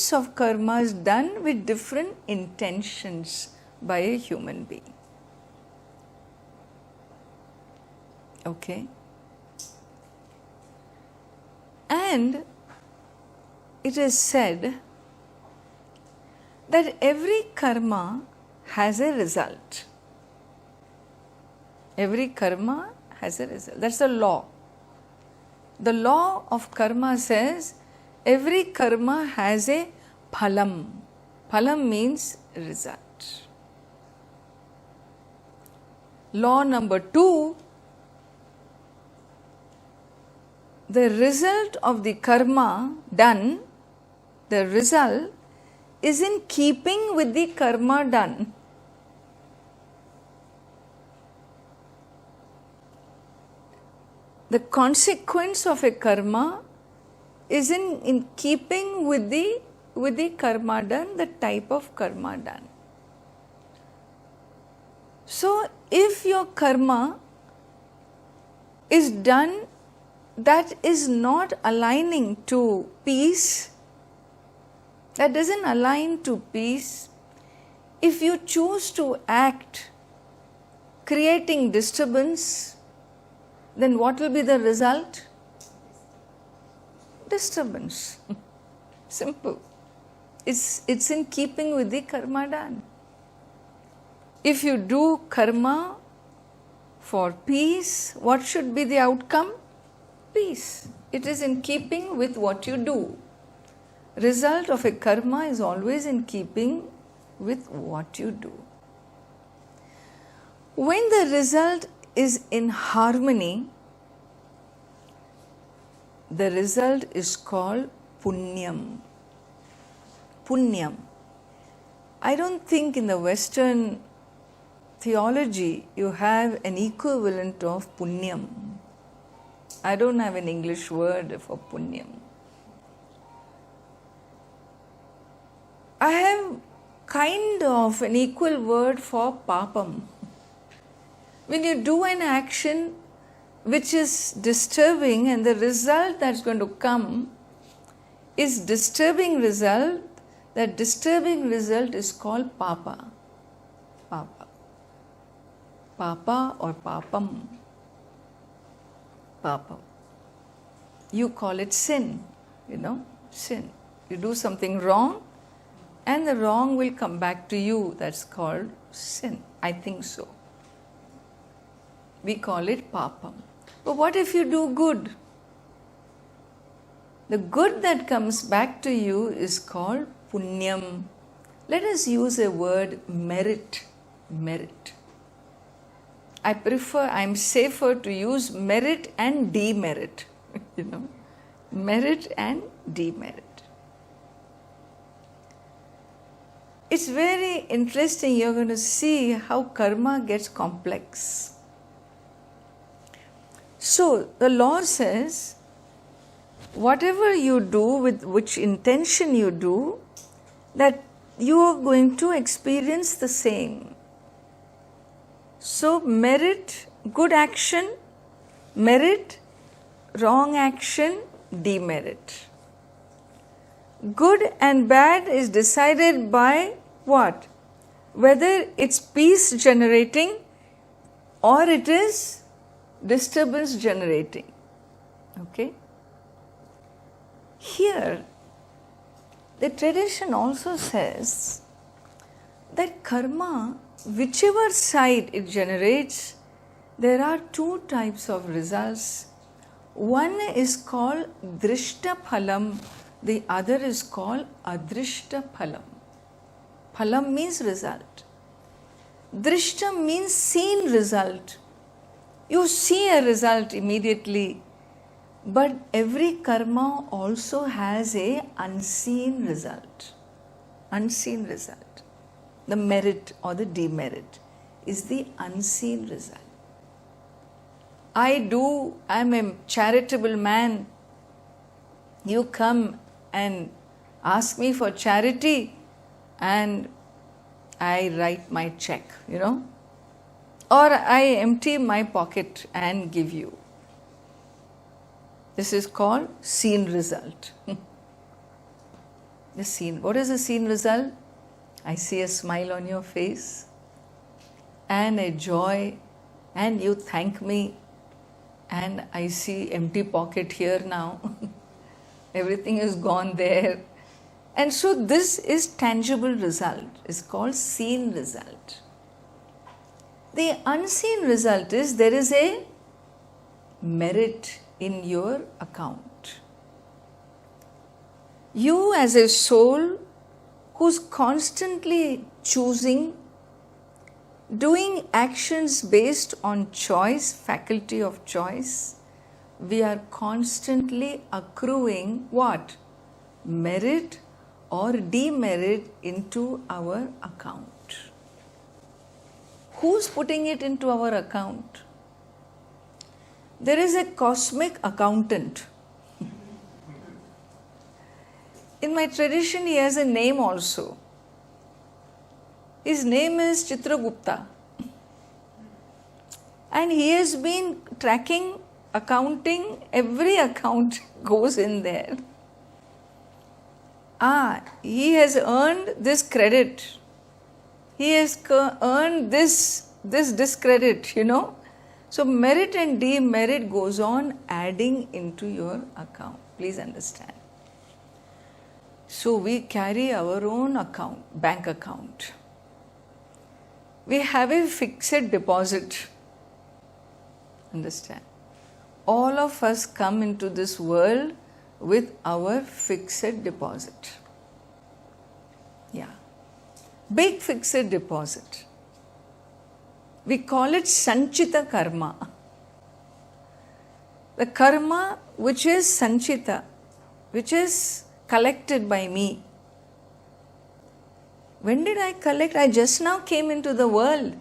kinds of karmas done with different intentions by a human being. Okay? And it is said that every karma has a result. Every karma has a result. That's the law. The law of karma says every karma has a phalam. Phalam means result. Law number 2, the result of the karma done, the result is in keeping with the karma done. The consequence of a karma is in keeping with the karma done, the type of karma done. So, if your karma is done that is not aligning to peace, that doesn't align to peace, if you choose to act creating disturbance, then what will be the result? Disturbance. Simple. It's in keeping with the karma done. If you do karma for peace, what should be the outcome? Peace. It is in keeping with what you do. Result of a karma is always in keeping with what you do. When the result is in harmony, the result is called punyam. Punyam. I don't think in the Western theology you have an equivalent of punyam. I don't have an English word for punyam. I have kind of an equal word for papam. When you do an action which is disturbing and the result that's going to come is disturbing result, that disturbing result is called papa. Papa. Papa or papam. Papa. You call it sin, sin. You do something wrong and the wrong will come back to you. That's called sin. I think so. We call it papam. But what if you do good? The good that comes back to you is called punyam. Let us use a word merit. Merit. I'm safer to use merit and demerit. Merit and demerit. It's very interesting. You're going to see how karma gets complex. So, the law says, whatever you do, with which intention you do, that you are going to experience the same. So, merit, good action, merit, wrong action, demerit. Good and bad is decided by what? Whether it's peace generating or it is disturbance generating. Okay? Here, the tradition also says that karma, whichever side it generates, there are two types of results. One is called drishta phalam, the other is called adrishta phalam. Phalam means result. Drishta means seen result. You see a result immediately, but every karma also has a unseen result. Unseen result. The merit or the demerit is the unseen result. I'm a charitable man. You come and ask me for charity and I write my check, or I empty my pocket and give you. This is called seen result. The seen. What is the seen result? I see a smile on your face and a joy, and you thank me, and I see empty pocket here now. Everything is gone there. And so this is tangible result. It's called seen result. The unseen result is there is a merit in your account. You as a soul who's constantly choosing, doing actions based on choice, faculty of choice, we are constantly accruing what? Merit or demerit into our account. Who's putting it into our account? There is a cosmic accountant. In my tradition, he has a name also. His name is Chitragupta. And he has been tracking, accounting, every account goes in there. He has earned this credit. He has earned this discredit, So merit and demerit goes on adding into your account. Please understand. So we carry our own account, bank account. We have a fixed deposit. Understand? All of us come into this world with our fixed deposit. Yeah. Big fixed deposit. We call it sanchita karma. The karma which is sanchita, which is collected by me. When did I collect? I just now came into the world.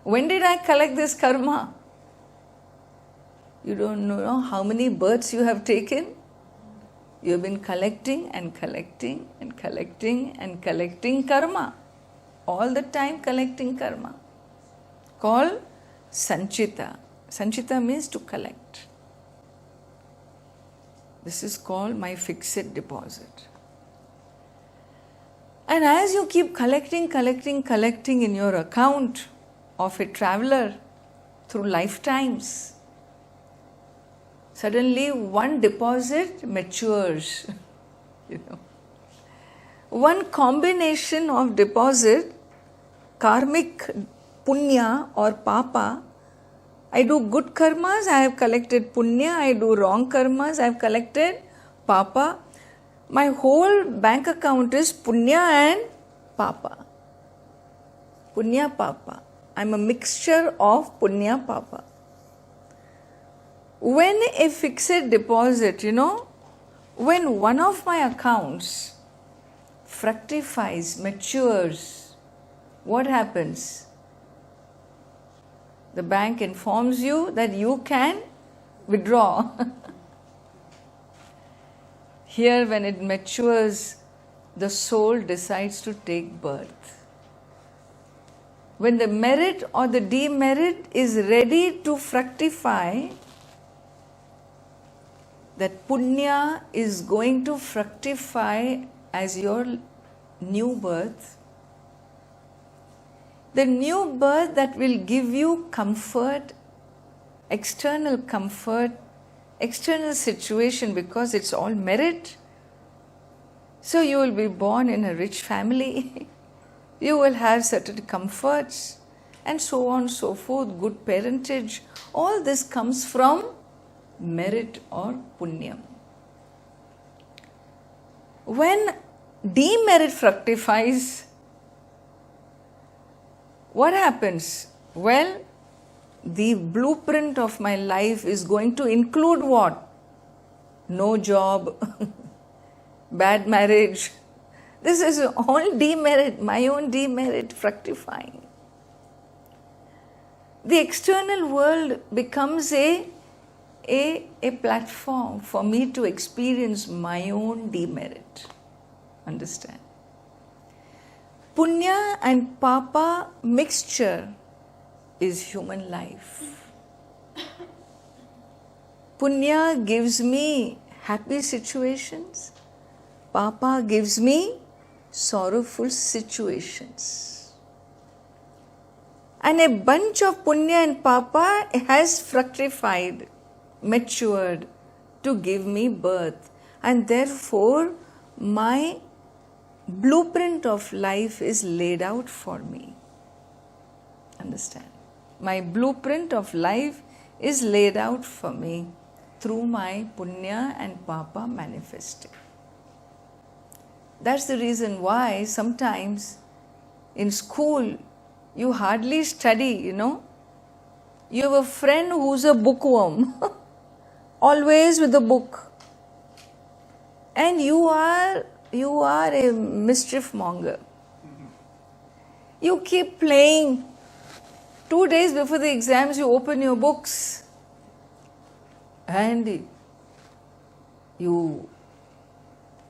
When did I collect this karma? You don't know how many births you have taken. You have been collecting and collecting and collecting and collecting karma. All the time collecting karma. Called sanchita. Sanchita means to collect. This is called my fixed deposit. And as you keep collecting in your account of a traveler through lifetimes, suddenly one deposit matures. One combination of deposit, karmic punya or papa. I do good karmas, I have collected punya. I do wrong karmas, I have collected papa. My whole bank account is punya and papa. Punya papa. I am a mixture of punya papa. When a fixed deposit, when one of my accounts fructifies, matures, what happens? The bank informs you that you can withdraw. Here, when it matures, the soul decides to take birth. When the merit or the demerit is ready to fructify, that punya is going to fructify as your new birth. The new birth that will give you comfort, external situation, because it's all merit. So you will be born in a rich family. You will have certain comforts and so on and so forth, good parentage. All this comes from merit or punyam. When demerit fructifies, what happens? Well, the blueprint of my life is going to include what? No job, bad marriage. This is all demerit, my own demerit fructifying. The external world becomes a platform for me to experience my own demerit. Understand? Punya and papa mixture is human life. Punya gives me happy situations. Papa gives me sorrowful situations. And a bunch of punya and papa has fructified, matured to give me birth. And therefore, my blueprint of life is laid out for me. Understand? My blueprint of life is laid out for me through my punya and papa manifesting. That's the reason why sometimes in school you hardly study, You have a friend who's a bookworm, always with a book. And you are a mischief monger. You keep playing. 2 days before the exams, you open your books and you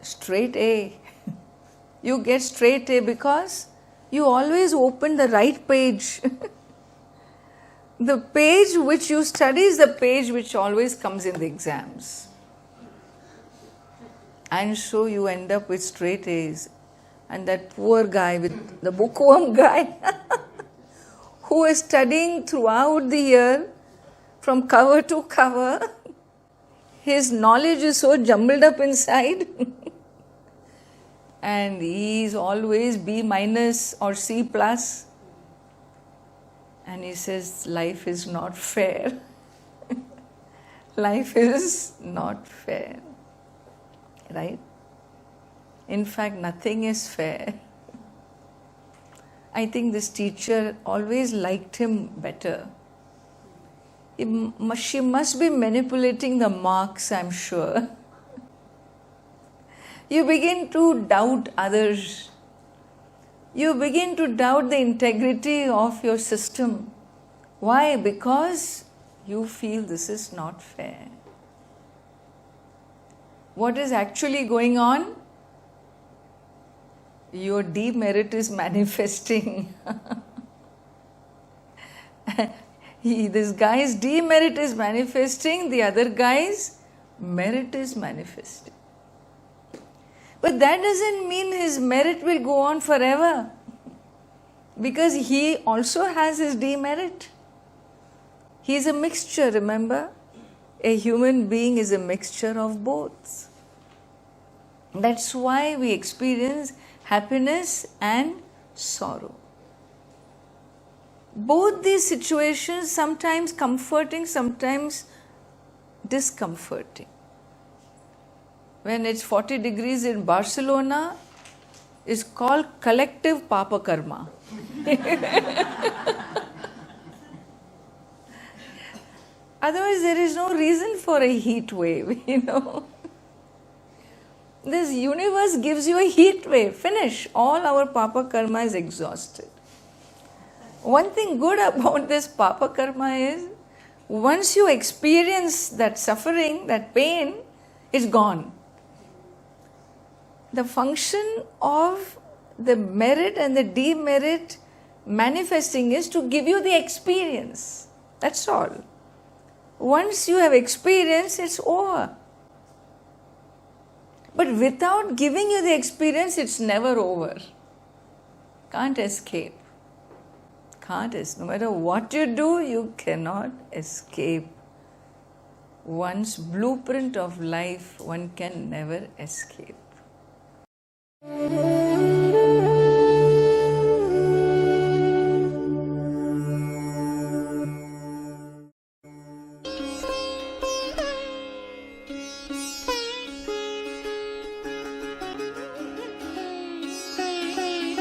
straight A. You get straight A because you always open the right page. The page which you study is the page which always comes in the exams. And so you end up with straight A's. And that poor guy, with the bookworm guy, who is studying throughout the year from cover to cover, his knowledge is so jumbled up inside. And he is always B minus or C plus. And he says, life is not fair. Life is not fair. Right? In fact, nothing is fair. I think this teacher always liked him better. She must be manipulating the marks, I'm sure. You begin to doubt others. You begin to doubt the integrity of your system. Why? Because you feel this is not fair. What is actually going on? Your demerit is manifesting. This guy's demerit is manifesting, the other guy's merit is manifesting. But that doesn't mean his merit will go on forever, because he also has his demerit. He is a mixture, remember? A human being is a mixture of both. That's why we experience happiness and sorrow. Both these situations, sometimes comforting, sometimes discomforting. When it's 40 degrees in Barcelona, it's called collective papa karma. Otherwise, there is no reason for a heat wave, This universe gives you a heat wave. Finish. All our papa karma is exhausted. One thing good about this papa karma is, once you experience that suffering, that pain, it's gone. The function of the merit and the demerit manifesting is to give you the experience. That's all. Once you have experienced, it's over. But without giving you the experience, it's never over. Can't escape. No matter what you do, you cannot escape. One's blueprint of life, one can never escape.